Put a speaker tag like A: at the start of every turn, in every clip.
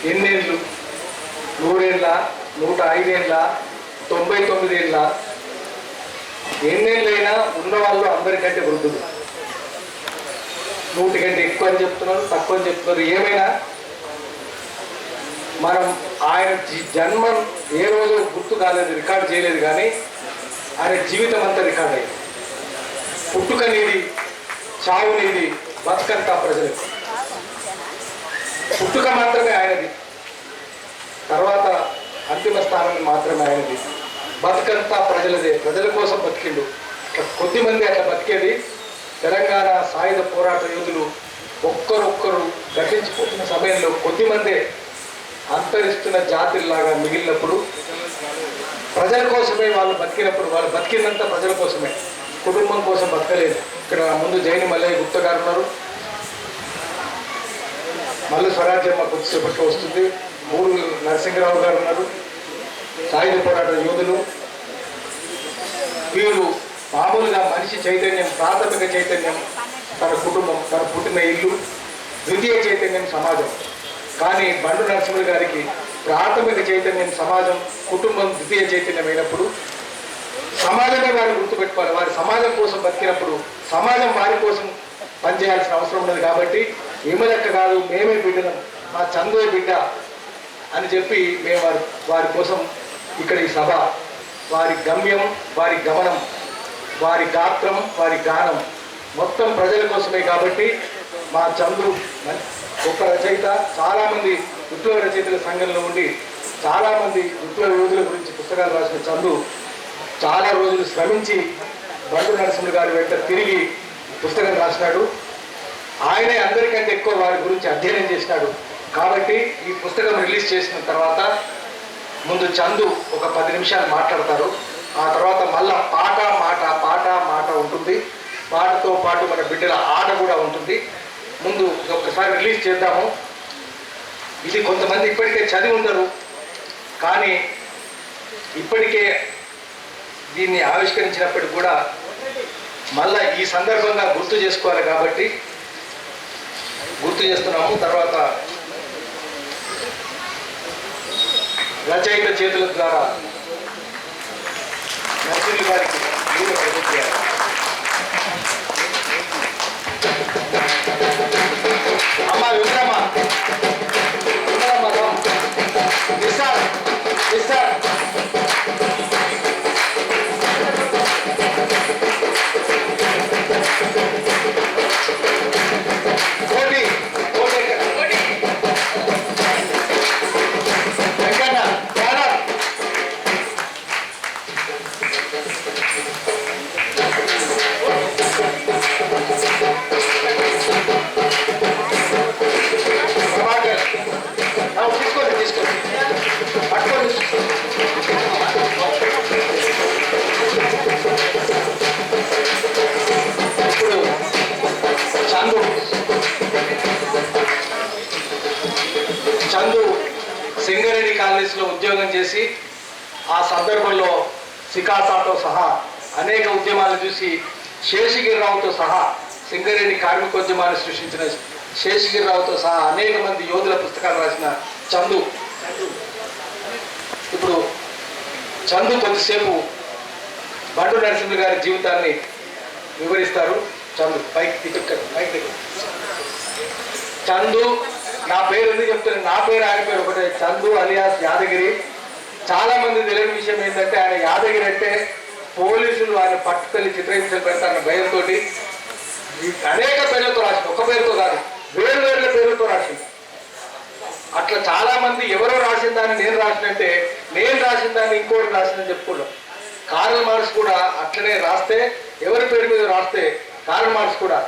A: ఎన్నేళ్ళు, 100 ఏళ్ళ, 105 ఏళ్ళ, 99 ఏళ్ళ, ఎన్నేళ్ళైనా ఉన్నవాళ్ళు అందరికంటే వృద్ధులు. 100 కంటే ఎక్కువ అని చెప్తున్నారు, తక్కువ అని చెప్తున్నారు. ఏమైనా మనం ఆయన జన్మం ఏ రోజు గుర్తు కాలేదు, రికార్డు చేయలేదు, కానీ ఆయన జీవితం అంతా రికార్డ్ అయింది. పుట్టుక నీది, చావు నీది, బతుకంతా ప్రజలకు. పుట్టుక మాత్రమే ఆయనది, తర్వాత అంతిమ స్థానం మాత్రమే ఆయనది. బతుకంతా ప్రజలదే, ప్రజల కోసం బతికిండు. కొద్దిమంది అట్లా బతికేది. తెలంగాణ సాయుధ పోరాట యోధులు ఒక్కరొక్కరు గతించిపోతున్న సమయంలో కొద్దిమందే అంతరిస్తున్న జాతిలాగా మిగిలినప్పుడు, ప్రజల కోసమే వాళ్ళు బతికినప్పుడు, వాళ్ళు బతికినంత ప్రజల కోసమే, కుటుంబం కోసం బతకలేదు. ఇక్కడ ముందు జైని మల్లయ్య గుప్తా గారు ఉన్నారు, మల్లు స్వరాజ్యమ్మ కొద్దిసేపట్లో వస్తుంది, మూడు నరసింహరావు గారు ఉన్నారు, సాయుధ పోరాట యోధులు. వీరు మామూలుగా మనిషి చైతన్యం, ప్రాథమిక చైతన్యం తన కుటుంబం, తన పుట్టిన ఇల్లు, ద్వితీయ చైతన్యం సమాజం. కానీ బండు నరసింహులు గారికి ప్రాథమిక చైతన్యం సమాజం, కుటుంబం ద్వితీయ చైతన్యం అయినప్పుడు సమాజమే వారిని గుర్తుపెట్టుకోవాలి. వారి సమాజం కోసం బతికినప్పుడు సమాజం వారి కోసం పనిచేయాల్సిన అవసరం ఉన్నది. కాబట్టి ఏమలెక్క కాదు, మేమే బిడ్డలం, మా చందువే బిడ్డ అని చెప్పి మేము వారి కోసం ఇక్కడ ఈ సభ, వారి గమ్యం, వారి గమనం, వారి గాత్రం, వారి గానం మొత్తం ప్రజల కోసమే. కాబట్టి మా చందు గొప్ప రచయిత, చాలామంది విప్లవ రచయితల సంఘంలో ఉండి చాలామంది విప్లవ యోధుల గురించి పుస్తకాలు రాసిన చందు చాలా రోజులు శ్రమించి బండు నరసింహులు గారి వెంట తిరిగి పుస్తకం రాసినాడు. ఆయనే అందరికంటే ఎక్కువ వారి గురించి అధ్యయనం చేసినాడు. కాబట్టి ఈ పుస్తకం రిలీజ్ చేసిన తర్వాత ముందు చందు ఒక 10 నిమిషాలు మాట్లాడతారు. ఆ తర్వాత మళ్ళా పాట మాట ఉంటుంది. పాటతో పాటు మన బిడ్డల ఆట కూడా ఉంటుంది. ముందు ఒకసారి రిలీజ్ చేద్దాము. ఇది కొంతమంది ఇప్పటికే చదివి ఉండరు, కానీ ఇప్పటికే దీన్ని ఆవిష్కరించినప్పటికి కూడా మళ్ళా ఈ సందర్భంగా గుర్తు చేసుకోవాలి కాబట్టి గుర్తు చేస్తున్నాము. తర్వాత రచయిత చేతుల ద్వారా నరసింహులు గారికి అమ్మ విక్రమ చందు సింగరేణి కాలేజీలో ఉద్యోగం చేసి ఆ సందర్భంలో సికాసాతో సహా అనేక ఉద్యమాలను చూసి శేషగిరిరావుతో సహా సింగరేణి కార్మికోద్యమాన్ని సృష్టించిన శేషగిరిరావుతో సహా అనేక మంది యోధుల పుస్తకాలు రాసిన చందు ఇప్పుడు చందు కొద్దిసేపు బండు నరసింహులు గారి జీవితాన్ని వివరిస్తారు. చందు పైకి చందు నా పేరు ఎందుకు చెప్తాను, నా పేరు ఆయన పేరు ఒకటే, చందు అలియాస్ యాదగిరి. చాలా మంది తెలియని విషయం ఏంటంటే ఆయన యాదగిరి అంటే పోలీసులు ఆయన పట్టుకెళ్ళి చిత్రహింసలు పెడతారన్న భయంతో అనేక పేర్లతో రాసింది, ఒక్క పేరుతో కాదు వేరు పేర్లతో రాసింది. అట్లా చాలా మంది ఎవరో రాసిన దాన్ని నేను రాసినంటే నేను రాసిన దాన్ని ఇంకోటి రాసిందని చెప్పుకున్నాం. కార్ల్ మార్క్స్ కూడా అట్లనే రాస్తే, ఎవరి పేరు మీద రాస్తే కార్ల్ మార్క్స్ కూడా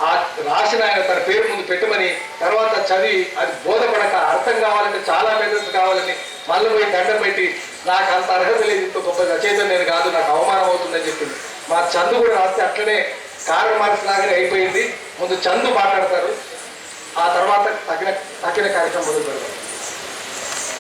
A: ఆ రాసిన ఆయన తన పేరు ముందు పెట్టమని, తర్వాత చదివి అది బోధపడక అర్థం కావాలంటే చాలా మెథడ్స్ కావాలని మళ్ళీ పోయి దండం పెట్టి నాకు అంత అర్హత లేదు, ఇంత గొప్ప రచయిత నేను కాదు, నాకు అవమానం అవుతుందని చెప్పింది. మా చందు కూడా రాస్తే అట్లనే కార్ల్ మార్క్స్ లాగానే అయిపోయింది. ముందు చందు మాట్లాడతారు, ఆ తర్వాత తగిన కార్యక్రమం మొదలు పెడతారు.